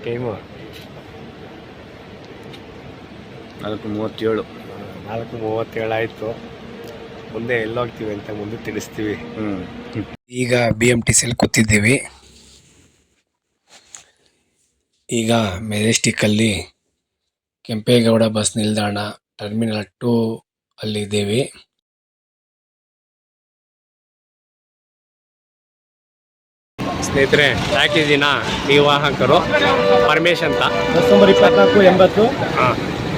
Time 4:37. 4:37 ಆಯಿತು. ಮುಂದೆ ಎಲ್ಲೋಗ್ತೀವಿ ಅಂತ ಮುಂದೆ ತಿಳಿಸ್ತೀವಿ. ಈಗ BMTCಯಲ್ಲಿ ಕೂತಿದ್ದೀವಿ. ಈಗ ಮೆಜೆಸ್ಟಿಕ್ಕಲ್ಲಿ ಕೆಂಪೇಗೌಡ ಬಸ್ ನಿಲ್ದಾಣ ಟರ್ಮಿನಲ್ 2 ಅಲ್ಲಿದ್ದೀವಿ. ಸ್ನೇಹಿತರೆ, ಪ್ಯಾಕೇಜಿನ ನಿರ್ವಾಹಕರು ಪರಮೇಶ್ ಅಂತ. ಬಸ್ ನಂಬರ್ 2480 ಹಾಂ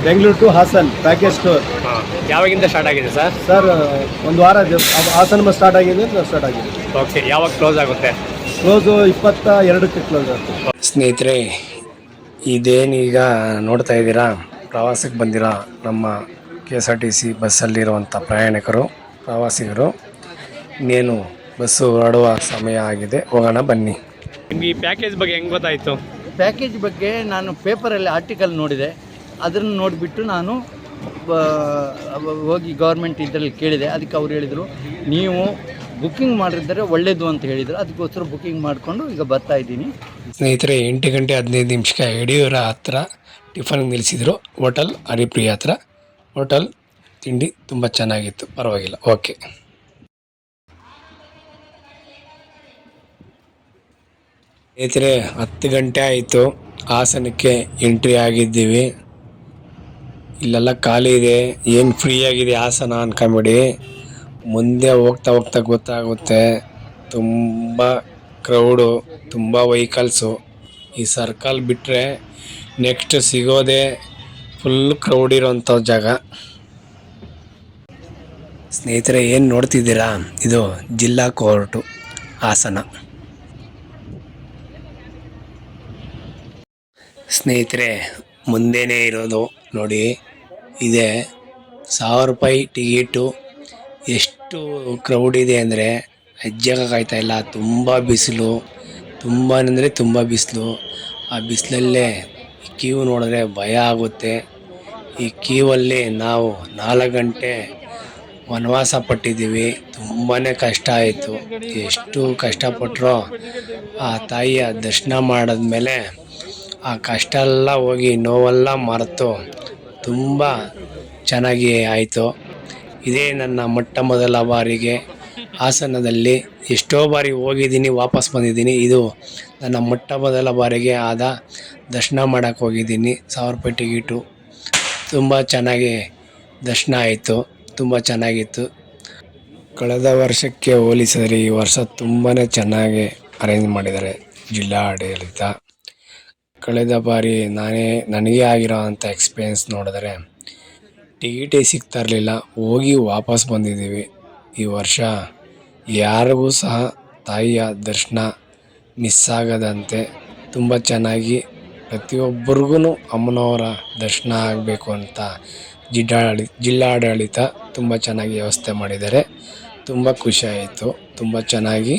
Bengaluru to Hassan package tour. ಹಾಂ, ಯಾವಾಗಿಂದ ಸ್ಟಾರ್ಟ್ ಆಗಿದೆ ಸರ್? ಸರ್, ಒಂದು ವಾರ ಹಾಸನ ಸ್ಟಾರ್ಟ್ ಆಗಿದೆ. ಓಕೆ, ಯಾವಾಗ ಕ್ಲೋಸ್ ಆಗುತ್ತೆ? ಕ್ಲೋಸು 22ಕ್ಕೆ ಕ್ಲೋಸ್ ಆಗುತ್ತೆ. ಸ್ನೇಹಿತರೆ, ಇದೇನೀಗ ನೋಡ್ತಾ ಇದ್ದೀರಾ, ಪ್ರವಾಸಕ್ಕೆ ಬಂದಿರೋ ನಮ್ಮ KSRTC ಬಸ್ಸಲ್ಲಿರುವಂಥ ಪ್ರವಾಸಿಗರು. ಇನ್ನೇನು ಬಸ್ಸು ಹೊರಡುವ ಸಮಯ ಆಗಿದೆ, ಹೋಗೋಣ ಬನ್ನಿ. ನಿಮ್ಗೆ ಈ ಪ್ಯಾಕೇಜ್ ಬಗ್ಗೆ ಹೆಂಗೆ ಗೊತ್ತಾಯಿತು? ಪ್ಯಾಕೇಜ್ ಬಗ್ಗೆ ನಾನು ಪೇಪರಲ್ಲಿ ಆರ್ಟಿಕಲ್ ನೋಡಿದೆ. ಅದನ್ನು ನೋಡಿಬಿಟ್ಟು ನಾನು ಹೋಗಿ ಗೌರ್ಮೆಂಟ್ ಇದರಲ್ಲಿ ಕೇಳಿದೆ. ಅದಕ್ಕೆ ಅವ್ರು ಹೇಳಿದರು, ನೀವು ಬುಕ್ಕಿಂಗ್ ಮಾಡಿದರೆ ಒಳ್ಳೆಯದು ಅಂತ ಹೇಳಿದರು. ಅದಕ್ಕೋಸ್ಕರ ಬುಕ್ಕಿಂಗ್ ಮಾಡಿಕೊಂಡು ಈಗ ಬರ್ತಾ ಇದ್ದೀನಿ. ಸ್ನೇಹಿತರೆ, 8 ಗಂಟೆ 15 ನಿಮಿಷಕ್ಕೆ ಯಡಿಯೂರ ಹತ್ರ ಟಿಫನ್ಗೆ ನಿಲ್ಲಿಸಿದ್ರು. ಹೋಟೆಲ್ ಹರಿಪ್ರಿಯ ಹತ್ರ. ಹೋಟೆಲ್ ತಿಂಡಿ ತುಂಬ ಚೆನ್ನಾಗಿತ್ತು, ಪರವಾಗಿಲ್ಲ, ಓಕೆ. ಸ್ನೇಹಿತರೆ, 10 ಗಂಟೆ ಆಯಿತು, ಹಾಸನಕ್ಕೆ ಎಂಟ್ರಿ ಆಗಿದ್ದೀವಿ. ಇಲ್ಲೆಲ್ಲ ಖಾಲಿ ಇದೆ, ಏನು ಫ್ರೀ ಆಗಿದೆ ಹಾಸನ ಅನ್ಕೊಂಬಿಡಿ. ಮುಂದೆ ಹೋಗ್ತಾ ಹೋಗ್ತಾ ಗೊತ್ತಾಗುತ್ತೆ, ತುಂಬ ಕ್ರೌಡು, ತುಂಬ ವೆಹಿಕಲ್ಸು. ಈ ಸರ್ಕಲ್ ಬಿಟ್ಟರೆ ನೆಕ್ಸ್ಟ್ ಸಿಗೋದೇ ಫುಲ್ ಕ್ರೌಡ್ ಇರೋಂಥ ಜಾಗ. ಸ್ನೇಹಿತರೆ, ಏನು ನೋಡ್ತಿದ್ದೀರಾ, ಇದು ಜಿಲ್ಲಾ ಕೋರ್ಟು ಹಾಸನ. ಸ್ನೇಹಿತರೆ, ಮುಂದೆನೇ ಇರೋದು ನೋಡಿ, ಇದೆ 1000 ರೂಪಾಯಿ ಟಿಕೆಟು. ಎಷ್ಟು ಕ್ರೌಡ್ ಇದೆ ಅಂದರೆ ಹೆಜ್ಜೆಗಾಗ್ತಾ ಇಲ್ಲ. ತುಂಬ ಬಿಸಿಲು, ತುಂಬ ಅಂದರೆ ತುಂಬ ಬಿಸಿಲು. ಆ ಬಿಸಿಲಲ್ಲೇ ಕ್ಯೂ ನೋಡಿದ್ರೆ ಭಯ ಆಗುತ್ತೆ. ಈ ಕ್ಯೂವಲ್ಲಿ ನಾವು 4 ಗಂಟೆ ವನವಾಸ ಪಟ್ಟಿದ್ದೀವಿ. ತುಂಬಾ ಕಷ್ಟ ಆಯಿತು. ಎಷ್ಟು ಕಷ್ಟಪಟ್ಟರೋ ಆ ತಾಯಿಯ ದರ್ಶನ ಮಾಡಿದ್ಮೇಲೆ ಆ ಕಷ್ಟ ಎಲ್ಲ ಹೋಗಿ ನೋವೆಲ್ಲ ಮರೆತು ತುಂಬ ಚೆನ್ನಾಗಿ ಆಯಿತು. ಇದೇ ನನ್ನ ಮೊದಲ ಬಾರಿಗೆ ಹಾಸನದಲ್ಲಿ. ಎಷ್ಟೋ ಬಾರಿ ಹೋಗಿದ್ದೀನಿ, ವಾಪಸ್ ಬಂದಿದ್ದೀನಿ. ಇದು ನನ್ನ ಮೊದಲ ಬಾರಿಗೆ ಆದ ದರ್ಶನ ಮಾಡೋಕ್ಕೆ ಹೋಗಿದ್ದೀನಿ. 1000 ರೂಪಾಯಿ ಟಿಕೆಟು. ತುಂಬ ಚೆನ್ನಾಗಿ ದರ್ಶನ ಆಯಿತು, ತುಂಬ ಚೆನ್ನಾಗಿತ್ತು. ಕಳೆದ ವರ್ಷಕ್ಕೆ ಹೋಲಿಸಿದರೆ ಈ ವರ್ಷ ತುಂಬಾ ಚೆನ್ನಾಗಿ ಅರೇಂಜ್ ಮಾಡಿದ್ದಾರೆ ಜಿಲ್ಲಾಡಳಿತ. ಕಳೆದ ಬಾರಿ ನನಗೆ ಆಗಿರೋ ಅಂಥ ಎಕ್ಸ್ಪೀರಿಯೆನ್ಸ್ ನೋಡಿದ್ರೆ ಟಿಕೆಟೇ ಸಿಗ್ತಾ ಇರಲಿಲ್ಲ, ಹೋಗಿ ವಾಪಸ್ ಬಂದಿದ್ದೀವಿ. ಈ ವರ್ಷ ಯಾರಿಗೂ ಸಹ ತಾಯಿಯ ದರ್ಶನ ಮಿಸ್ ಆಗದಂತೆ ತುಂಬ ಚೆನ್ನಾಗಿ ಪ್ರತಿಯೊಬ್ಬರಿಗೂ ಅಮ್ಮನವರ ದರ್ಶನ ಆಗಬೇಕು ಅಂತ ಜಿಲ್ಲಾಡಳಿತ ತುಂಬ ಚೆನ್ನಾಗಿ ವ್ಯವಸ್ಥೆ ಮಾಡಿದ್ದಾರೆ. ತುಂಬ ಖುಷಿಯಾಯಿತು. ತುಂಬ ಚೆನ್ನಾಗಿ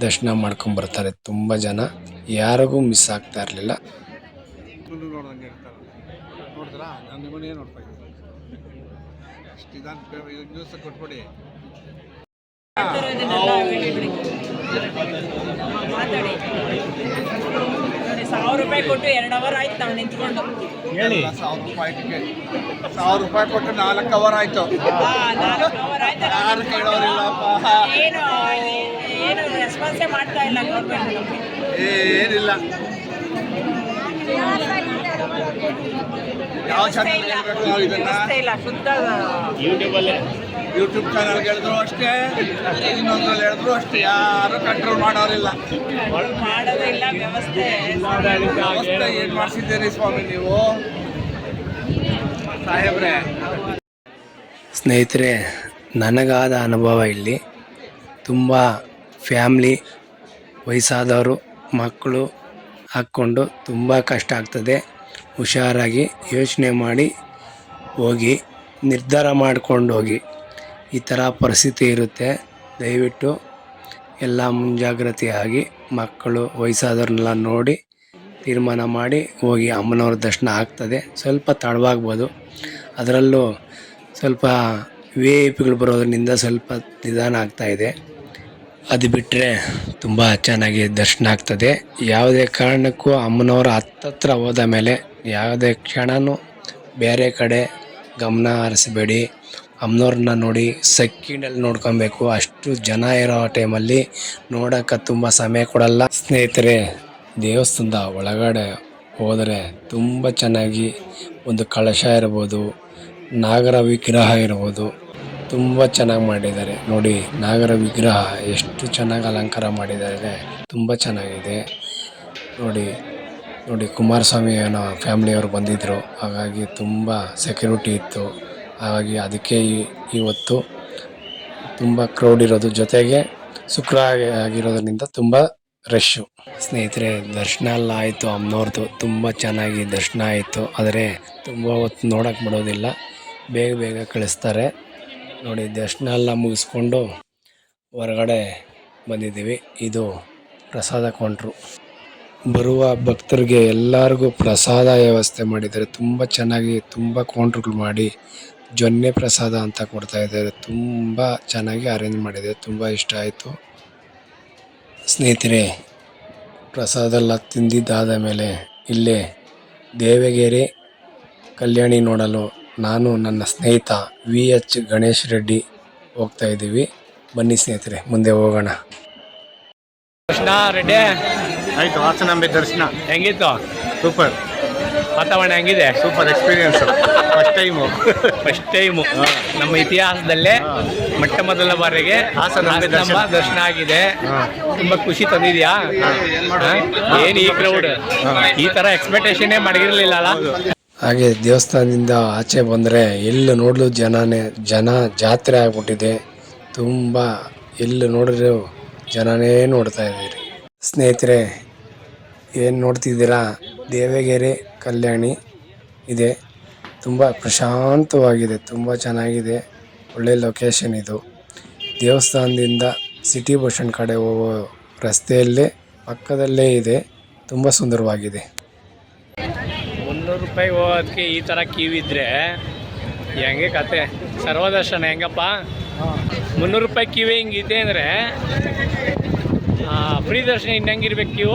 ದರ್ಶನ ಮಾಡ್ಕೊಂಬರ್ತಾರೆ ತುಂಬ ಜನ, ಯಾರಿಗೂ ಮಿಸ್ ಆಗ್ತಾ ಇರಲಿಲ್ಲ. ಮಾತಾಡಿ ನೋಡಿ, 1000 ರೂಪಾಯಿ ಕೊಟ್ಟು 2 ಅವರ್ ಆಯ್ತು ನಾವು ನಿಂತ್ಕೊಂಡು. ಹೇಳಿ, 1000 ರೂಪಾಯಿ ಟಿಕೆಟ್, 1000 ರೂಪಾಯಿ ಕೊಟ್ಟು 4 ಅವರ್ ಆಯ್ತು. 4 ಅವರ್ ಆಯ್ತು. ಯಾರು ಕೇಳೋರಿಲ್ಲಪ್ಪ, ಏನು ರೆಸ್ಪಾನ್ಸೇ ಮಾಡ್ತಾ ಇಲ್ಲ ಗೌರ್ಮೆಂಟ್ ನಮಗೆ. ಏನಿಲ್ಲ. ಯಾವ ಚಾನಲ್ ಹೇಳ್ಬೇಕು ನಾವು ಇದನ್ನ? ಇಲ್ಲ, ಶುದ್ಧ ಯೂಟ್ಯೂಬ್ ಚಾನಲ್ ಹೇಳಿದ್ರು ಅಷ್ಟೇ, ಇನ್ನೊಂದ್ರಲ್ಲಿ ಹೇಳಿದ್ರು ಅಷ್ಟೇ, ಯಾರು ಕಂಟ್ರೋಲ್ ಮಾಡೋರಿಲ್ಲ. ಮಾಡೋದೇ ಇಲ್ಲ ವ್ಯವಸ್ಥೆ. ಏನು ಮಾಡಿಸಿದ್ದೀರಿ ಸ್ವಾಮಿ ನೀವು ಸಾಹೇಬ್ರೆ? ಸ್ನೇಹಿತರೆ, ನನಗಾದ ಅನುಭವ ಇಲ್ಲಿ ತುಂಬ ಫ್ಯಾಮ್ಲಿ, ವಯಸ್ಸಾದವರು, ಮಕ್ಕಳು ಹಾಕ್ಕೊಂಡು ತುಂಬ ಕಷ್ಟ ಆಗ್ತದೆ. ಹುಷಾರಾಗಿ ಯೋಚನೆ ಮಾಡಿ ಹೋಗಿ, ನಿರ್ಧಾರ ಮಾಡ್ಕೊಂಡು ಹೋಗಿ. ಈ ಥರ ಪರಿಸ್ಥಿತಿ ಇರುತ್ತೆ. ದಯವಿಟ್ಟು ಎಲ್ಲ ಮುಂಜಾಗ್ರತೆಯಾಗಿ ಮಕ್ಕಳು, ವಯಸ್ಸಾದವ್ರನ್ನೆಲ್ಲ ನೋಡಿ ತೀರ್ಮಾನ ಮಾಡಿ ಹೋಗಿ. ಅಮ್ಮನವ್ರ ದರ್ಶನ ಆಗ್ತದೆ. ಸ್ವಲ್ಪ ತಡವಾಗ್ಬೋದು, ಅದರಲ್ಲೂ ಸ್ವಲ್ಪ VIP ಗಳು ಬರೋದ್ರಿಂದ ಸ್ವಲ್ಪ ನಿಧಾನ ಆಗ್ತಾಯಿದೆ. ಅದು ಬಿಟ್ಟರೆ ತುಂಬ ಚೆನ್ನಾಗಿ ದರ್ಶನ ಆಗ್ತದೆ. ಯಾವುದೇ ಕಾರಣಕ್ಕೂ ಅಮ್ಮನವರ ಹತ್ತತ್ರ ಹೋದ ಮೇಲೆ ಯಾವುದೇ ಕ್ಷಣನೂ ಬೇರೆ ಕಡೆ ಗಮನ ಹರಿಸಬೇಡಿ. ಅಮ್ಮನವ್ರನ್ನ ನೋಡಿ ಸೆಕೆಂಡಲ್ಲಿ ನೋಡ್ಕೊಬೇಕು. ಅಷ್ಟು ಜನ ಇರೋ ಟೈಮಲ್ಲಿ ನೋಡೋಕೆ ತುಂಬ ಸಮಯ ಕೊಡಲ್ಲ. ಸ್ನೇಹಿತರೆ, ದೇವಸ್ಥಾನದ ಒಳಗಡೆ ಹೋದರೆ ತುಂಬ ಚೆನ್ನಾಗಿ ಒಂದು ಕಳಶ ಇರ್ಬೋದು, ನಾಗರ ವಿಗ್ರಹ ಇರ್ಬೋದು, ತುಂಬ ಚೆನ್ನಾಗಿ ಮಾಡಿದ್ದಾರೆ. ನೋಡಿ ನಾಗರ ವಿಗ್ರಹ ಎಷ್ಟು ಚೆನ್ನಾಗಿ ಅಲಂಕಾರ ಮಾಡಿದ್ದಾರೆ, ತುಂಬ ಚೆನ್ನಾಗಿದೆ. ನೋಡಿ ಕುಮಾರಸ್ವಾಮಿ ಏನೋ ಫ್ಯಾಮಿಲಿಯವರು ಬಂದಿದ್ದರು, ಹಾಗಾಗಿ ತುಂಬ ಸೆಕ್ಯೂರಿಟಿ ಇತ್ತು. ಹಾಗಾಗಿ ಅದಕ್ಕೆ ಇವತ್ತು ತುಂಬ ಕ್ರೌಡ್ ಇರೋದು, ಜೊತೆಗೆ ಶುಕ್ರವಾರ ಆಗಿರೋದ್ರಿಂದ ತುಂಬ ರಶ್ಶು. ಸ್ನೇಹಿತರೆ, ದರ್ಶನ ಎಲ್ಲ ಆಯಿತು ಅಮ್ಮನವ್ರದ್ದು, ತುಂಬ ಚೆನ್ನಾಗಿ ದರ್ಶನ ಆಯಿತು. ಆದರೆ ತುಂಬ ಹೊತ್ತು ನೋಡೋಕ್ಕೆ ಬಿಡೋದಿಲ್ಲ, ಬೇಗ ಕಳಿಸ್ತಾರೆ. ನೋಡಿ ದರ್ಶನ ಎಲ್ಲ ಮುಗಿಸ್ಕೊಂಡು ಹೊರಗಡೆ ಬಂದಿದ್ದೀವಿ. ಇದು ಪ್ರಸಾದ ಕೌಂಟ್ರು. ಬರುವ ಭಕ್ತರಿಗೆ ಎಲ್ಲರಿಗೂ ಪ್ರಸಾದ ವ್ಯವಸ್ಥೆ ಮಾಡಿದ್ದಾರೆ. ತುಂಬ ಚೆನ್ನಾಗಿ ತುಂಬ ಕೌಂಟ್ರುಗಳು ಮಾಡಿ ಜೊನ್ನೆ ಪ್ರಸಾದ ಅಂತ ಕೊಡ್ತಾಯಿದ್ದಾರೆ. ತುಂಬ ಚೆನ್ನಾಗಿ ಅರೇಂಜ್ ಮಾಡಿದ್ದಾರೆ, ತುಂಬ ಇಷ್ಟ ಆಯಿತು. ಸ್ನೇಹಿತರೆ, ಪ್ರಸಾದ ಎಲ್ಲ ತಿಂದಿದ್ದಾದ ಮೇಲೆ ಇಲ್ಲೇ ದೇವಗೆರೆ ಕಲ್ಯಾಣಿ ನೋಡಲು ನಾನು ನನ್ನ ಸ್ನೇಹಿತ VH ಗಣೇಶ್ ರೆಡ್ಡಿ ಹೋಗ್ತಾ ಇದ್ದೀವಿ. ಬನ್ನಿ ಸ್ನೇಹಿತರೆ, ಮುಂದೆ ಹೋಗೋಣ. ದರ್ಶನ ರೆಡ್ಡಿ ಆಯಿತು. ಹಾಸನಾಂಬೆ ದರ್ಶನ ಹೆಂಗಿತ್ತು? ಸೂಪರ್. ವಾತಾವರಣ ಹೆಂಗಿದೆ? Super experience. ಫಸ್ಟ್ ಟೈಮು ನಮ್ಮ ಇತಿಹಾಸದಲ್ಲೇ ಮೊಟ್ಟ ಮೊದಲ ಬಾರಿಗೆ ಹಾಸನಾಂಬೆ ದರ್ಶನ ಆಗಿದೆ. ತುಂಬ ಖುಷಿ ತಂದಿದ್ಯಾ? ಏನು ಈ ಕ್ರೌಡ್ ಈ ಥರ ಎಕ್ಸ್ಪೆಕ್ಟೇಷನ್ನೇ ಮಾಡಿರಲಿಲ್ಲ ಅಲ್ಲ? ಹಾಗೆ ದೇವಸ್ಥಾನದಿಂದ ಆಚೆ ಬಂದರೆ ಎಲ್ಲಿ ನೋಡಲು ಜನ ಜಾತ್ರೆ ಆಗ್ಬಿಟ್ಟಿದೆ. ತುಂಬ ಎಲ್ಲಿ ನೋಡಿದ್ರು ಜನನೇ ನೋಡ್ತಾ ಇದ್ದೀರಿ. ಸ್ನೇಹಿತರೆ, ಏನು ನೋಡ್ತಿದ್ದೀರಾ? ದೇವಗೆರೆ ಕಲ್ಯಾಣಿ ಇದೆ. ತುಂಬ ಪ್ರಶಾಂತವಾಗಿದೆ, ತುಂಬ ಚೆನ್ನಾಗಿದೆ, ಒಳ್ಳೆ ಲೊಕೇಶನ್ ಇದು. ದೇವಸ್ಥಾನದಿಂದ ಸಿಟಿ ಬಸ್ ಸ್ಟ್ಯಾಂಡ್ ಕಡೆ ಹೋಗೋ ರಸ್ತೆಯಲ್ಲೇ ಪಕ್ಕದಲ್ಲೇ ಇದೆ. ತುಂಬ ಸುಂದರವಾಗಿದೆ. 300 ರೂಪಾಯಿ ಹೋಗೋದಕ್ಕೆ ಈ ಥರ ಕ್ಯೂ ಇದ್ದರೆ ಹೆಂಗೆ ಕತೆ? ಸರ್ವದರ್ಶನ ಹೆಂಗಪ್ಪ? 300 ರೂಪಾಯಿ ಕ್ಯೂ ಹಿಂಗಿದೆ ಅಂದರೆ ಫ್ರೀ ದರ್ಶನ ಇನ್ನು ಹೆಂಗಿರ್ಬೇಕು ಕ್ಯೂ?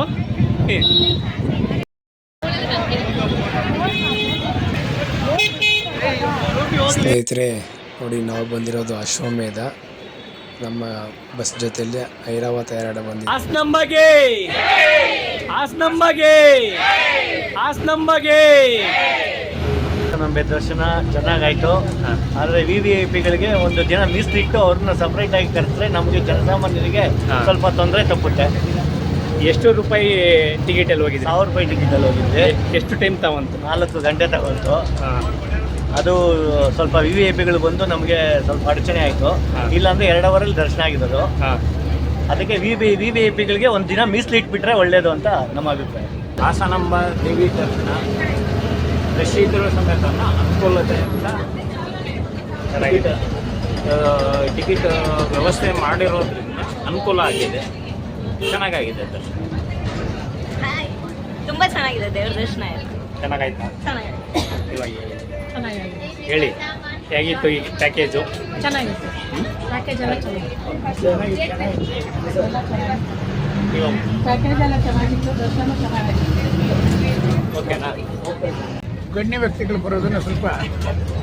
ಸ್ನೇಹಿತರೆ ನೋಡಿ, ನಾವು ಬಂದಿರೋದು ಅಶ್ವಮೇಧ. ನಮ್ಮ ಬಸ್ ಜೊತೆಯಲ್ಲಿ ಐರಾವತ 2 ಬಂದಿದೆ. ನಮಗೆ ದರ್ಶನ ಚೆನ್ನಾಗಾಯಿತು. ಆದರೆ VVIPಗಳಿಗೆ ಒಂದು ದಿನ ಮೀಸಲಿಟ್ಟು ಅವ್ರನ್ನ ಸಪ್ರೇಟಾಗಿ ಕರೆಸಿದ್ರೆ ನಮಗೆ ಜನಸಾಮಾನ್ಯರಿಗೆ ಸ್ವಲ್ಪ ತೊಂದರೆ ತಪ್ಪುತ್ತೆ. ಎಷ್ಟು ರೂಪಾಯಿ ಟಿಕೆಟಲ್ಲಿ ಹೋಗಿದೆ? 1000 ರೂಪಾಯಿ ಟಿಕೆಟಲ್ಲಿ ಹೋಗಿದ್ದೆ. ಎಷ್ಟು ಟೈಮ್ ತಗೊಂತು? 4 ಗಂಟೆ ತಗೊಂತು. ಅದು ಸ್ವಲ್ಪ VVIPಗಳು ಬಂದು ನಮಗೆ ಸ್ವಲ್ಪ ಅಡಚಣೆ ಆಯಿತು. ಇಲ್ಲಾಂದರೆ 2 ಅವರಲ್ಲಿ ದರ್ಶನ ಆಗಿರೋದು. ಅದಕ್ಕೆ VVIPಗಳಿಗೆ ಒಂದು ದಿನ ಮೀಸಲಿಟ್ಬಿಟ್ರೆ ಒಳ್ಳೆಯದು ಅಂತ ನಮ್ಮ ಅಭಿಪ್ರಾಯ. ಹಾಸನಾಂಬ ದೇವಿ ದರ್ಶನ ರಶ್ ಇದ್ರೂ ಸಮೇತ ಅನುಕೂಲತೆಯಿಂದ ಟಿಕೆಟ್ ವ್ಯವಸ್ಥೆ ಮಾಡಿರೋದ್ರಿಂದ ಅನುಕೂಲ ಆಗಿದೆ, ಚೆನ್ನಾಗಾಗಿದೆ ದರ್ಶನ. ತುಂಬ ಚೆನ್ನಾಗಿದೆ ದೇವ್ರ ದರ್ಶನ. ಚೆನ್ನಾಗಾಯ್ತಾ? ಚೆನ್ನಾಗಿದೆ. ಇವಾಗ ಹೇಳಿ, ಹೇಗಿತ್ತು ಈ ಪ್ಯಾಕೇಜು? ಚೆನ್ನಾಗಿತ್ತು. ಪ್ಯಾಕೇಜ್ ಎಲ್ಲ ಚೆನ್ನಾಗಿತ್ತು. ಪ್ಯಾಕೇಜ್ ಎಲ್ಲ ಚೆನ್ನಾಗಿತ್ತು, ದರ್ಶನ ಚೆನ್ನಾಗಿತ್ತು. ಓಕೆನಾ? ಗಣ್ಯ ವ್ಯಕ್ತಿಗಳು ಬರೋದನ್ನ ಸ್ವಲ್ಪ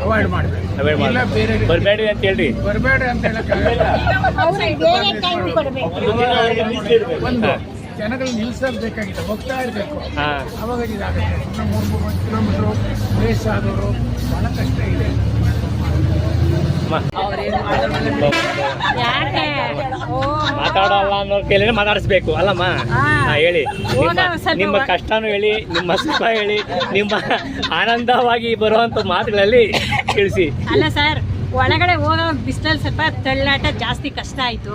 ಅವಾಯ್ಡ್ ಮಾಡಬೇಕು. ಬರಬೇಡಿ ಅಂತ ಹೇಳ್ರಿ. ಬರಬೇಡ ಅಂತ ಹೇಳಕ್ಕಾಗಲ್ಲ. ಒಂದು ಜನಗಳು ನಿಲ್ಸಬೇಕಾಗಿದೆ, ಹೋಗ್ತಾ ಇರಬೇಕು, ಅವಾಗ ಇದಾಗುತ್ತೆ. 3-3 ಕಿಲೋಮೀಟ್ರು ವಯಸ್ಸಾದವರು ಬಹಳ ಕಷ್ಟ ಇದೆ. ಮಾತಾಡಲ್ಲ ಅನ್ನೋರ್ ಕೈಲಿ ಮಾತಾಡಿಸ್ಬೇಕು ಅಲ್ಲಮ್ಮ? ಹೇಳಿ, ನಿಮ್ಮ ಕಷ್ಟನೂ ಹೇಳಿ, ನಿಮ್ಮ ಸುಖ ಹೇಳಿ, ನಿಮ್ಮ ಆನಂದವಾಗಿ ಬರುವಂತ ಮಾತುಗಳಲ್ಲಿ ತಿಳಿಸಿ. ಅಲ್ಲ ಸರ್, ಒಳಗಡೆ ಹೋಗೋ ಬಿಸಿಲಲ್ಲಿ ಸ್ವಲ್ಪ ತಳ್ಳಾಟ ಜಾಸ್ತಿ ಕಷ್ಟ ಆಯ್ತು.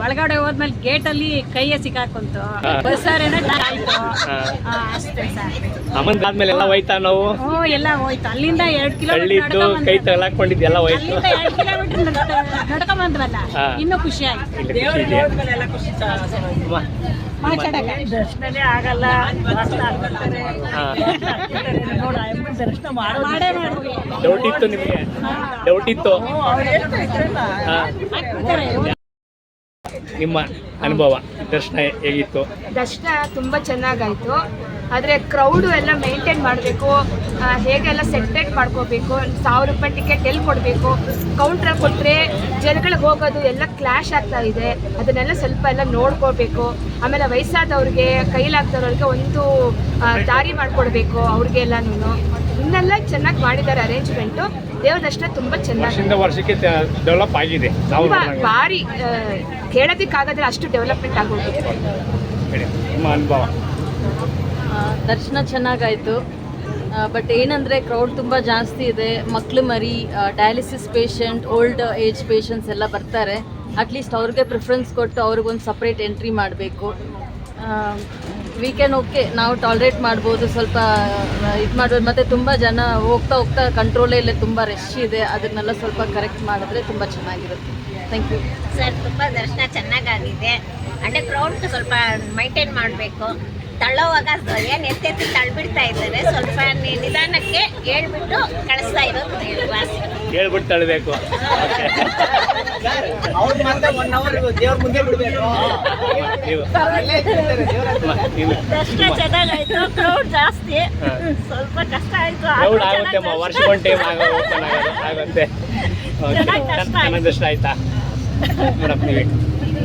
ಒಳಗಡೆ ಹೋದ್ಮೇಲೆ ಗೇಟ್ ಅಲ್ಲಿ ಕೈಯ ಸಿಕ್ಕಾಕೊಂತು, ಬಸ್ಸಾರೇನೋ ಆಯ್ತು, ಅಷ್ಟೇ ಸರ್. ಅಮ್ಮಂದಾದ್ಮೇಲೆ ಎಲ್ಲ ಹೋಯ್ತಾ ನಾವು? ಎಲ್ಲ ಹೋಯ್ತು. ಅಲ್ಲಿಂದ 2 ಕಿಲೋಮೀಟರ್ ಕಳ್ಳಿದ್ದು ಕೈ ತಗೊಳಕೊಂಡಿದ್ದೆಲ್ಲ ಹೋಯ್ತು. 2 ಕಿಲೋಮೀಟರ್ ನಡ್ಕೊಂಡ್ ಬಂದ್ವಲ್ಲ, ಇನ್ನೂ ಖುಷಿ ಆಯ್ತು. ದರ್ಶನನೇ ಆಗಲ್ಲ, ದರ್ಶನ ಮಾಡೇ ಮಾಡ್ತೀವಿ. ಡೌಟ್ ಇತ್ತು ನಿಮಗೆ? ಡೌಟ್ ಇತ್ತು? ನಿಮ್ಮ ಅನುಭವ ದರ್ಶನ ಹೇಗಿತ್ತು? ದರ್ಶನ ತುಂಬ ಚೆನ್ನಾಗಾಯಿತು. ಆದರೆ ಕ್ರೌಡು ಎಲ್ಲ ಮೇಂಟೈನ್ ಮಾಡಬೇಕು, ಹೇಗೆಲ್ಲ ಸೆಪ್ರೇಟ್ ಮಾಡ್ಕೋಬೇಕು, 1000 ರೂಪಾಯಿ ಟಿಕೆಟ್ ಎಲ್ಲಿ ಕೊಡಬೇಕು, ಕೌಂಟ್ರಲ್ಲಿ ಕೊಟ್ಟರೆ ಜನಗಳಿಗೆ ಹೋಗೋದು ಎಲ್ಲ ಕ್ಲ್ಯಾಶ್ ಆಗ್ತಾ ಇದೆ. ಅದನ್ನೆಲ್ಲ ಸ್ವಲ್ಪ ಎಲ್ಲ ನೋಡ್ಕೋಬೇಕು. ಆಮೇಲೆ ವಯಸ್ಸಾದವ್ರಿಗೆ ಕೈಲಾಗ್ದವ್ರಿಗೆ ಒಂದು ದಾರಿ ಮಾಡಿಕೊಡ್ಬೇಕು ಅವ್ರಿಗೆಲ್ಲನೂ. ಇನ್ನೆಲ್ಲ ಚೆನ್ನಾಗಿ ಮಾಡಿದ್ದಾರೆ ಅರೇಂಜ್ಮೆಂಟು. ದೇವ್ರ ದರ್ಶನ ತುಂಬ ಚೆನ್ನಾಗಿ ವರ್ಷಕ್ಕೆ ಡೆವಲಪ್ ಆಗಿದೆ. ಭಾರಿ ಕೇಳೋದಕ್ಕಾಗದ್ರೆ ಅಷ್ಟು ಡೆವಲಪ್ಮೆಂಟ್ ಆಗೋಗಿದೆ. ನಿಮ್ಮ ಅನುಭವ? ದರ್ಶನ ಚೆನ್ನಾಗಾಯಿತು. ಬಟ್ ಏನಂದರೆ ಕ್ರೌಡ್ ತುಂಬ ಜಾಸ್ತಿ ಇದೆ. ಮಕ್ಕಳು ಮರಿ, dialysis patient, old age patients ಎಲ್ಲ ಬರ್ತಾರೆ. ಅಟ್ಲೀಸ್ಟ್ ಅವ್ರಿಗೆ ಪ್ರಿಫರೆನ್ಸ್ ಕೊಟ್ಟು ಅವ್ರಿಗೊಂದು ಸಪ್ರೇಟ್ ಎಂಟ್ರಿ ಮಾಡಬೇಕು. ವೀಕೆಂಡ್ ಓಕೆ, ನಾವು ಟಾಲ್ರೇಟ್ ಮಾಡ್ಬೋದು, ಸ್ವಲ್ಪ ಇದು ಮಾಡ್ಬೋದು. ಮತ್ತು ತುಂಬ ಜನ ಹೋಗ್ತಾ ಕಂಟ್ರೋಲೇ ಇಲ್ಲ, ತುಂಬ ರಶ್ ಇದೆ. ಅದನ್ನೆಲ್ಲ ಸ್ವಲ್ಪ ಕರೆಕ್ಟ್ ಮಾಡಿದ್ರೆ ತುಂಬ ಚೆನ್ನಾಗಿರುತ್ತೆ. Thank you sir. ತುಂಬ ದರ್ಶನ ಚೆನ್ನಾಗಾಗಿದೆ. ಅಂದರೆ ಕ್ರೌಡ್ ಸ್ವಲ್ಪ ಮೈಂಟೈನ್ ಮಾಡಬೇಕು. ತಳ್ಳೋವಾಗ ಏನು ಎತ್ತೆತ್ತಿ ತಳ್ಬಿಡ್ತಾ ಇದ್ದಾರೆ. ಸ್ವಲ್ಪ ನಿಧಾನಕ್ಕೆ ಹೇಳ್ಬಿಟ್ಟು ಕಳಿಸ್ತಾ ಇರೋದು ವಾಸಿ. ಹೇಳ್ಬಿಟ್ಟು ತಳ್ಳಬೇಕು. ದರ್ಶನ ಚೆನ್ನಾಗಾಯ್ತು. ಕ್ರೌಡ್ ಜಾಸ್ತಿ, ಸ್ವಲ್ಪ ಕಷ್ಟ ಆಯ್ತು. ಕ್ರೌಡ್ ಆಗುತ್ತೆ, ವರ್ಷ ಟೈಮ್ ಆಗುತ್ತೆ. ಚೆನ್ನಾಗಿ ದರ್ಶನ ಆಯ್ತಾ ಮೇಡಮ್?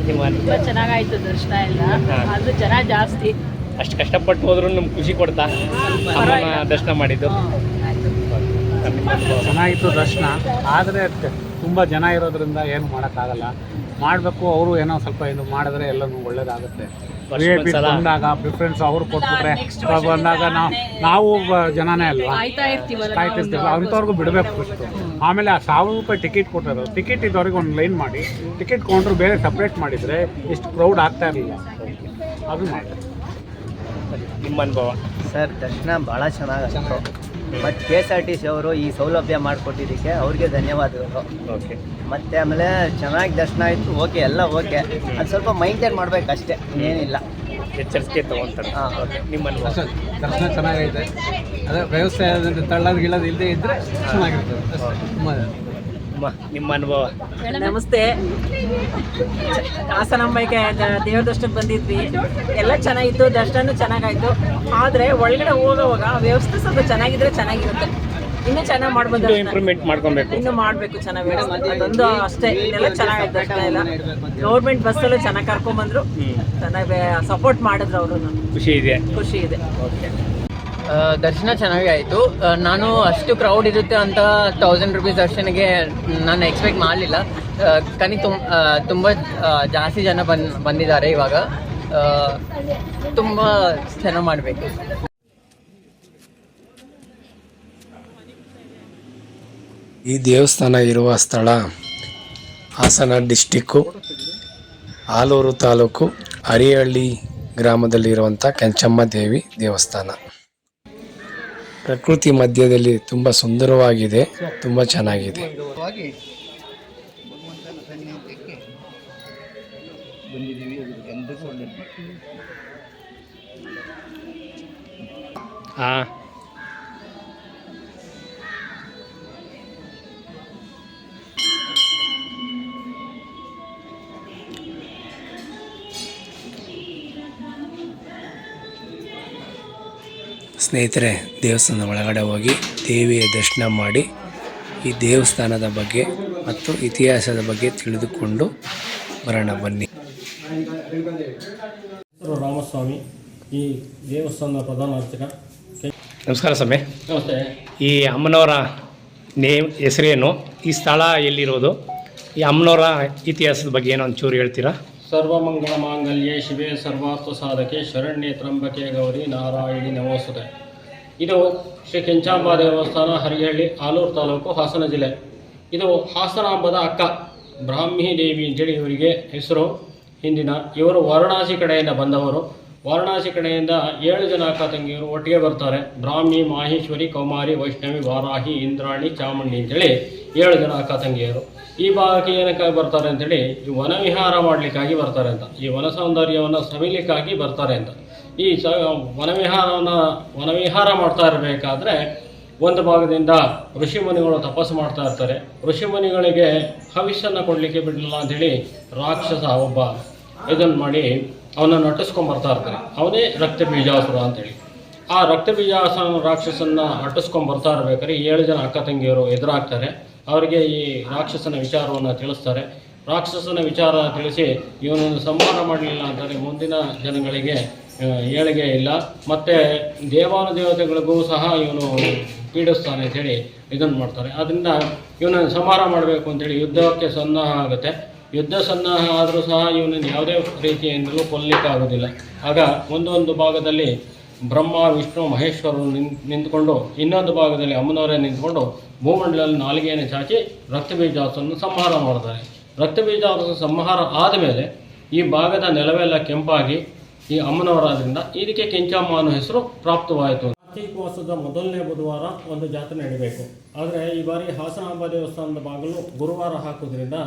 ತುಂಬ ಚೆನ್ನಾಗಾಯಿತು ದರ್ಶನ ಎಲ್ಲ. ಅದು ಜನ ಜಾಸ್ತಿ. ಅಷ್ಟು ಕಷ್ಟಪಟ್ಟು ಹೋದ್ರೂ ನಮ್ಗೆ ಖುಷಿ ಕೊಡ್ತಾ ಅಮ್ಮನ ದರ್ಶನ ಮಾಡಿದ್ದು? ಚೆನ್ನಾಗಿತ್ತು ದರ್ಶನ. ಆದರೆ ತುಂಬ ಜನ ಇರೋದ್ರಿಂದ ಏನು ಮಾಡೋಕ್ಕಾಗಲ್ಲ. ಮಾಡಬೇಕು, ಅವರು ಏನೋ ಸ್ವಲ್ಪ ಇದು ಮಾಡಿದ್ರೆ ಎಲ್ಲನೂ ಒಳ್ಳೇದಾಗುತ್ತೆ. VIP ಬಂದಾಗ ಪ್ರಿಫರೆನ್ಸ್ ಅವ್ರು ಕೊಟ್ಬಿಟ್ರೆ ಬಂದಾಗ ನಾವು ಜನನೇ ಅಲ್ವಾ, ಕಾಯ್ತಿರ್ತೀವಿ. ಅಂಥವ್ರಿಗೂ ಬಿಡಬೇಕು ಫಸ್ಟು. ಆಮೇಲೆ ಆ 1000 ರೂಪಾಯಿ ಟಿಕೆಟ್ ಕೊಟ್ಟರು. ಟಿಕೆಟ್ ಇದ್ದವ್ರಿಗೆ ಒಂದು ಲೈನ್ ಮಾಡಿ ಟಿಕೆಟ್ ಕೌಂಟ್ರು ಬೇರೆ ಸಪ್ರೇಟ್ ಮಾಡಿದರೆ ಇಷ್ಟು ಕ್ರೌಡ್ ಆಗ್ತಾ ಇರಲಿಲ್ಲ. ಅದು ಮಾಡಿ. ನಿಮ್ಮ ಅನುಭವ? ಸರ್, ದರ್ಶನ ಭಾಳ ಚೆನ್ನಾಗಿತ್ತು. ಮತ್ತು KSRTC ಅವರು ಈ ಸೌಲಭ್ಯ ಮಾಡಿಕೊಟ್ಟಿದ್ದಕ್ಕೆ ಅವ್ರಿಗೆ ಧನ್ಯವಾದಗಳು. ಓಕೆ. ಮತ್ತು ಆಮೇಲೆ ಚೆನ್ನಾಗಿ ದರ್ಶನ ಆಯಿತು. ಓಕೆ, ಎಲ್ಲ ಓಕೆ. ಅದು ಸ್ವಲ್ಪ ಮೈಂಟೈನ್ ಮಾಡಬೇಕಷ್ಟೇ, ಏನಿಲ್ಲ. ಎಚ್ಚರಿಕೆ ತೊಗೊಳ್ತಾರೆ. ಹಾಂ, ಓಕೆ. ನಿಮ್ಮ ಅನುಭವ? ದರ್ಶನ ಚೆನ್ನಾಗೈತೆ. ಅದೇ ವ್ಯವಸ್ಥೆ ತಳ್ಳೋದು ಗಿಳ್ಳೋದು ಇಲ್ಲದೆ ಇದ್ದರೆ ಚೆನ್ನಾಗಿರ್ತದೆ. ನಿಮ್ಮ ಅನುಭವ? ನಮಸ್ತೆ. ಹಾಸನಾಂಬೆಗೆ ದೇವ್ರ ದರ್ಶನಕ್ಕೆ ಬಂದಿದ್ವಿ. ಎಲ್ಲ ಚೆನ್ನಾಗಿತ್ತು, ದರ್ಶನ ಚೆನ್ನಾಗಾಯ್ತು. ಆದರೆ ಒಳಗಡೆ ಹೋಗೋವಾಗ ವ್ಯವಸ್ಥೆ ಸ್ವಲ್ಪ ಚೆನ್ನಾಗಿದ್ರೆ ಚೆನ್ನಾಗಿರುತ್ತೆ. ಇನ್ನೂ ಚೆನ್ನಾಗಿ ಮಾಡ್ಬೋದು, ಇಂಪ್ರೂವ್ಮೆಂಟ್ ಮಾಡ್ಕೊಬೇಕು. ಇನ್ನೂ ಮಾಡಬೇಕು ಚೆನ್ನಾಗಿ. ಅದೊಂದು ಅಷ್ಟೇ, ಇನ್ನೆಲ್ಲ ಚೆನ್ನಾಗಾಯ್ತು. ದರ್ಶನ ಎಲ್ಲ ಗೌರ್ಮೆಂಟ್ ಬಸ್ಸಲ್ಲೂ ಚೆನ್ನಾಗಿ ಕರ್ಕೊಂಬಂದ್ರು, ಚೆನ್ನಾಗಿ ಸಪೋರ್ಟ್ ಮಾಡಿದ್ರು. ಅವರು ಖುಷಿ ಇದೆ. ಓಕೆ. ದರ್ಶನ ಚೆನ್ನಾಗಿ ಆಯಿತು. ನಾನು ಅಷ್ಟು ಕ್ರೌಡ್ ಇರುತ್ತೆ ಅಂತ 1000 ರೂಪೀಸ್ ದರ್ಶನಕ್ಕೆ ನಾನು ಎಕ್ಸ್ಪೆಕ್ಟ್ ಮಾಡಲಿಲ್ಲ. ತುಂಬ ಜಾಸ್ತಿ ಜನ ಬಂದಿದ್ದಾರೆ. ಇವಾಗ ತುಂಬ ಚೆನ್ನಾಗಿ ಮಾಡಬೇಕು. ಈ ದೇವಸ್ಥಾನ ಇರುವ ಸ್ಥಳ ಹಾಸನ ಡಿಸ್ಟಿಕ್ಕು, ಆಲೂರು ತಾಲೂಕು, ಹರಿಹಳ್ಳಿ ಗ್ರಾಮದಲ್ಲಿರುವಂಥ ಕೆಂಚಮ್ಮ ದೇವಿ ದೇವಸ್ಥಾನ. ಪ್ರಕೃತಿ ಮಧ್ಯದಲ್ಲಿ ತುಂಬ ಸುಂದರವಾಗಿದೆ, ತುಂಬ ಚೆನ್ನಾಗಿದೆ. ಹಾಂ, ಸ್ನೇಹಿತರೆ, ದೇವಸ್ಥಾನದ ಒಳಗಡೆ ಹೋಗಿ ದೇವಿಯ ದರ್ಶನ ಮಾಡಿ ಈ ದೇವಸ್ಥಾನದ ಬಗ್ಗೆ ಮತ್ತು ಇತಿಹಾಸದ ಬಗ್ಗೆ ತಿಳಿದುಕೊಂಡು ಬರೋಣ ಬನ್ನಿ. ರಾಮಸ್ವಾಮಿ, ಈ ದೇವಸ್ಥಾನದ ಪ್ರಧಾನ ಅರ್ಚಕ. ನಮಸ್ಕಾರ ಸ್ವಾಮಿ. ನಮಸ್ತೆ. ಈ ಅಮ್ಮನವರ ಹೆಸರೇನು? ಈ ಸ್ಥಳ ಎಲ್ಲಿರೋದು? ಈ ಅಮ್ಮನವರ ಇತಿಹಾಸದ ಬಗ್ಗೆ ಏನೋ ಒಂಚೂರು ಹೇಳ್ತೀರಾ? ಸರ್ವಮಂಗಳ ಮಾಂಗಲ್ಯೆ ಶಿವೆ ಸರ್ವಾರ್ಥ ಸಾಧಕೆ ಶರಣ್ಯೆ ತ್ರಂಬಕೆ ಗೌರಿ ನಾರಾಯಣಿ ನಮೋಸ್ತುತೆ. ಇದು ಶ್ರೀ ಕೆಂಚಾಂಬಾ ದೇವಸ್ಥಾನ, ಹರಿಹಳ್ಳಿ, ಆಲೂರು ತಾಲೂಕು, ಹಾಸನ ಜಿಲ್ಲೆ. ಇದು ಹಾಸನಾಂಬದ ಅಕ್ಕ ಬ್ರಾಹ್ಮಿ ದೇವಿ ಅಂತೇಳಿ ಇವರಿಗೆ ಹೆಸರು. ಹಿಂದಿನ ಇವರು ವಾರಣಾಸಿ ಕಡೆಯಿಂದ ಬಂದವರು. ವಾರಣಾಸಿ ಕಡೆಯಿಂದ 7 ಜನ ಅಕ್ಕ ತಂಗಿಯರು ಒಟ್ಟಿಗೆ ಬರ್ತಾರೆ. ಬ್ರಾಹ್ಮಿ, ಮಾಹೇಶ್ವರಿ, ಕೌಮಾರಿ, ವೈಷ್ಣವಿ, ವಾರಾಹಿ, ಇಂದ್ರಾಣಿ, ಚಾಮುಂಡಿ ಅಂತೇಳಿ 7 ಜನ ಅಕ್ಕ ತಂಗಿಯರು. ಈ ಭಾಗಕ್ಕೆ ಏನಕ್ಕೆ ಬರ್ತಾರೆ ಅಂತೇಳಿ, ಈ ವನವಿಹಾರ ಮಾಡಲಿಕ್ಕಾಗಿ ಬರ್ತಾರೆ ಅಂತ, ಈ ವನ ಸೌಂದರ್ಯವನ್ನು ಸವಿಲಿಕ್ಕಾಗಿ ಬರ್ತಾರೆ ಅಂತ. ಈ ವನವಿಹಾರ ಮಾಡ್ತಾ ಇರಬೇಕಾದ್ರೆ ಒಂದು ಭಾಗದಿಂದ ಋಷಿಮುನಿಗಳು ತಪಸ್ಸು ಮಾಡ್ತಾ ಇರ್ತಾರೆ. ಋಷಿಮುನಿಗಳಿಗೆ ಹವಿಸ್ಸನ್ನು ಕೊಡಲಿಕ್ಕೆ ಬಿಡಲಿಲ್ಲ ಅಂಥೇಳಿ ರಾಕ್ಷಸ ಒಬ್ಬ ಇದನ್ನು ಮಾಡಿ ಅವನನ್ನು ಅಟ್ಟಿಸ್ಕೊಂಬರ್ತಾ ಇರ್ತಾರೆ. ಅವನೇ ರಕ್ತ ಬೀಜಾಸುರ ಅಂತೇಳಿ. ಆ ರಕ್ತ ಬೀಜಾಸುರ ರಾಕ್ಷಸನ್ನ ಅಟ್ಟಿಸ್ಕೊಂಬರ್ತಾ ಇರ್ಬೇಕಾದ್ರೆ 7 ಜನ ಅಕ್ಕ ತಂಗಿಯರು ಎದುರಾಗ್ತಾರೆ. ಅವರಿಗೆ ಈ ರಾಕ್ಷಸನ ವಿಚಾರವನ್ನು ತಿಳಿಸ್ತಾರೆ. ರಾಕ್ಷಸನ ವಿಚಾರ ತಿಳಿಸಿ ಇವನನ್ನು ಸಂಹಾರ ಮಾಡಲಿಲ್ಲ ಅಂತಾರೆ ಮುಂದಿನ ಜನಗಳಿಗೆ ಏಳಿಗೆ ಇಲ್ಲ, ಮತ್ತು ದೇವಾನುದೇವತೆಗಳಿಗೂ ಸಹ ಇವನು ಪೀಡಿಸ್ತಾನೆ ಅಂಥೇಳಿ ಇದನ್ನು ಮಾಡ್ತಾರೆ. ಆದ್ದರಿಂದ ಇವನನ್ನು ಸಂಹಾರ ಮಾಡಬೇಕು ಅಂತೇಳಿ ಯುದ್ಧಕ್ಕೆ ಸನ್ನಾಹ ಆಗುತ್ತೆ. ಯುದ್ಧ ಸನ್ನಾಹ ಆದರೂ ಸಹ ಇವನನ್ನು ಯಾವುದೇ ರೀತಿಯಿಂದಲೂ ಕೊಲ್ಲಲಿಕ್ಕಾಗೋದಿಲ್ಲ. ಆಗ ಒಂದೊಂದು ಭಾಗದಲ್ಲಿ ಬ್ರಹ್ಮ, ವಿಷ್ಣು, ಮಹೇಶ್ವರರು ನಿಂತ್ಕೊಂಡು, ಇನ್ನೊಂದು ಭಾಗದಲ್ಲಿ ಅಮ್ಮನವರೇ ನಿಂತ್ಕೊಂಡು ಭೂಮಂಡಲದಲ್ಲಿ ನಾಲಿಗೆಯನ್ನು ಚಾಚಿ ರಕ್ತಬೀಜಾಸುರನ್ನು ಸಂಹಾರ ಮಾಡ್ತಾರೆ. ರಕ್ತಬೀಜಾಸುರ ಸಂಹಾರ ಆದಮೇಲೆ ಈ ಭಾಗದ ನೆಲವೆಲ್ಲ ಕೆಂಪಾಗಿ ಈ ಅಮ್ಮನವರಾದ್ರಿಂದ ಇದಕ್ಕೆ ಕೆಂಚಮ್ಮ ಅನ್ನೋ ಹೆಸರು ಪ್ರಾಪ್ತವಾಯಿತು. ಕಾರ್ತಿಕ ಮಾಸದ ಮೊದಲನೇ ಬುಧವಾರ ಒಂದು ಜಾತ್ರೆ ನಡೀಬೇಕು. ಆದರೆ ಈ ಬಾರಿ ಹಾಸನಾಂಬ ದೇವಸ್ಥಾನದ ಬಾಗಿಲು ಗುರುವಾರ ಹಾಕೋದ್ರಿಂದ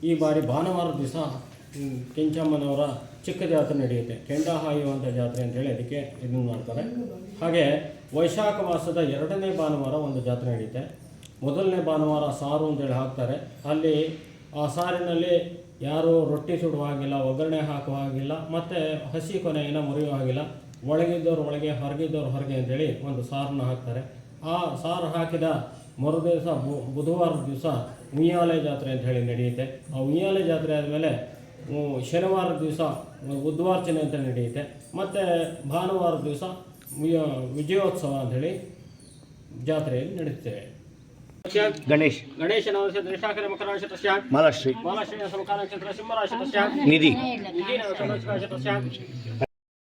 ಈ ಬಾರಿ ಭಾನುವಾರ ದಿವಸ ಕೆಂಚಮ್ಮನವರ ಚಿಕ್ಕ ಜಾತ್ರೆ ನಡೆಯುತ್ತೆ. ಕೆಂಡ ಹಾಯುವಂಥ ಜಾತ್ರೆ ಅಂತೇಳಿ ಅದಕ್ಕೆ ಇದನ್ನು ಮಾಡ್ತಾರೆ. ಹಾಗೆ ವೈಶಾಖ ಮಾಸದ 2ನೇ ಭಾನುವಾರ ಒಂದು ಜಾತ್ರೆ ನಡೆಯುತ್ತೆ. ಮೊದಲನೇ ಭಾನುವಾರ ಸಾರು ಅಂತೇಳಿ ಹಾಕ್ತಾರೆ. ಅಲ್ಲಿ ಆ ಸಾರಿನಲ್ಲಿ ಯಾರೂ ರೊಟ್ಟಿ ಸುಡುವ ಹಾಗಿಲ್ಲ, ಒಗ್ಗರಣೆ ಹಾಕುವ ಹಾಗಿಲ್ಲ, ಮತ್ತು ಹಸಿ ಕೊನೆಯನ್ನು ಮುರಿಯುವ ಹಾಗಿಲ್ಲ. ಒಳಗಿದ್ದವ್ರು ಒಳಗೆ, ಹೊರಗಿದ್ದವ್ರು ಹೊರಗೆ ಅಂತೇಳಿ ಒಂದು ಸಾರನ್ನು ಹಾಕ್ತಾರೆ. ಆ ಸಾರು ಹಾಕಿದ ಮರುದಿವಸ ಬುಧವಾರದ ದಿವಸ ಉಯ್ಯಾಲೆ ಜಾತ್ರೆ ಅಂತ ಹೇಳಿ ನಡೆಯುತ್ತೆ. ಆ ಉಯ್ಯಾಲೆ ಜಾತ್ರೆ ಆದಮೇಲೆ ಶನಿವಾರದ ದಿವಸ ಉದ್ವಾರ್ಚನೆ ಅಂತ ನಡೆಯುತ್ತೆ. ಮತ್ತು ಭಾನುವಾರದ ದಿವಸ ವಿಜಯೋತ್ಸವ ಅಂಥೇಳಿ ಜಾತ್ರೆಯಲ್ಲಿ ನಡೀತೇವೆ. ಗಣೇಶನ ನಕ್ಷತ್ರ ಮಕರ ನಕ್ಷತ್ರ ಮಾಲಾಶ್ರೀ ಸಮಕಾರ ನಕ್ಷತ್ರ ಸಿಂಹ ರಾಶಿ ನಿಧಿ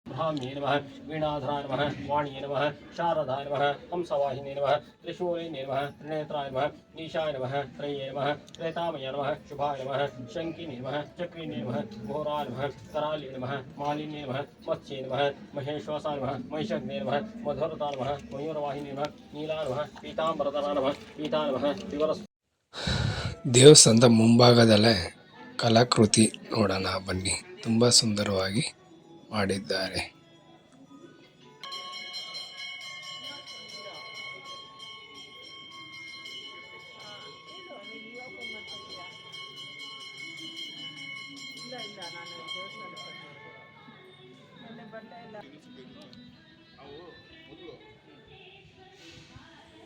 ब्राह्म्ये नमः, वीणाधराय नमः, वाण्ये नमः, शारदाय नमः, हंसवाहिने नमः, त्रिशूलिने नमः, त्रिनेत्राय नमः, ईशाय नमः, त्रये नमः, त्रेतामय नमः, शुभाय नमः, शङ्किने नमः, चक्रिणे नमः, घोराय नमः, कराल्ये नमः, मालिन्ये नमः, मत्स्ये नमः, महेश्वासाय नमः, महिषग्ने नमः, मधुरताय नमः, मयूरवाहिने नमः, नीलाय नमः, पीताम्बरधराय नमः, पीताय नमः, विवरस्. ದೇವಸ್ಥಾನದ ಮುಂಭಾಗದಲ್ಲೇ ಕಲಾಕೃತಿ ನೋಡೋಣ ಬನ್ನಿ. ತುಂಬ ಸುಂದರವಾಗಿ ಮಾಡಿದ್ದಾರೆ.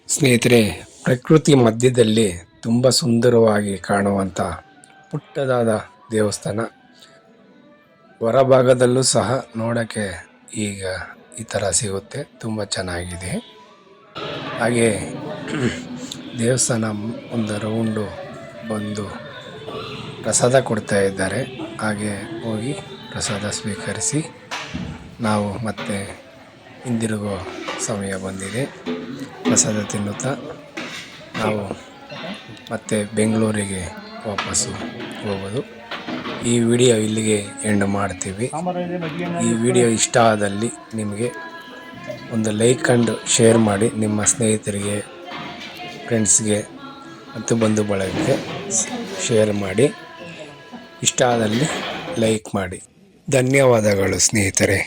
ಸ್ನೇಹಿತರೆ, ಪ್ರಕೃತಿ ಮಧ್ಯದಲ್ಲಿ ತುಂಬ ಸುಂದರವಾಗಿ ಕಾಣುವಂಥ ಪುಟ್ಟದಾದ ದೇವಸ್ಥಾನ. ಹೊರಭಾಗದಲ್ಲೂ ಸಹ ನೋಡೋಕ್ಕೆ ಈಗ ಈ ಥರ ಸಿಗುತ್ತೆ. ತುಂಬ ಚೆನ್ನಾಗಿದೆ. ಹಾಗೆ ದೇವಸ್ಥಾನ ಒಂದು ರೌಂಡು ಬಂದು ಪ್ರಸಾದ ಕೊಡ್ತಾ ಇದ್ದಾರೆ. ಹಾಗೆ ಹೋಗಿ ಪ್ರಸಾದ ಸ್ವೀಕರಿಸಿ ನಾವು ಮತ್ತೆ ಹಿಂದಿರುಗೋ ಸಮಯ ಬಂದಿದೆ. ಪ್ರಸಾದ ತಿನ್ನುತ್ತಾ ನಾವು ಮತ್ತೆ ಬೆಂಗಳೂರಿಗೆ ವಾಪಸ್ಸು ಹೋಗೋದು. ಈ ವಿಡಿಯೋ ಇಲ್ಲಿಗೆ ಎಂಡ್ ಮಾಡ್ತೀವಿ. ಈ ವಿಡಿಯೋ ಇಷ್ಟ ಆದಲ್ಲಿ ನಿಮಗೆ ಒಂದು ಲೈಕ್ ಅಂಡ್ ಶೇರ್ ಮಾಡಿ, ನಿಮ್ಮ ಸ್ನೇಹಿತರಿಗೆ, ಫ್ರೆಂಡ್ಸ್ಗೆ ಮತ್ತು ಬಂಧು ಬಳಗಕ್ಕೆ ಶೇರ್ ಮಾಡಿ. ಇಷ್ಟ ಆದಲ್ಲಿ ಲೈಕ್ ಮಾಡಿ. ಧನ್ಯವಾದಗಳು ಸ್ನೇಹಿತರೆ.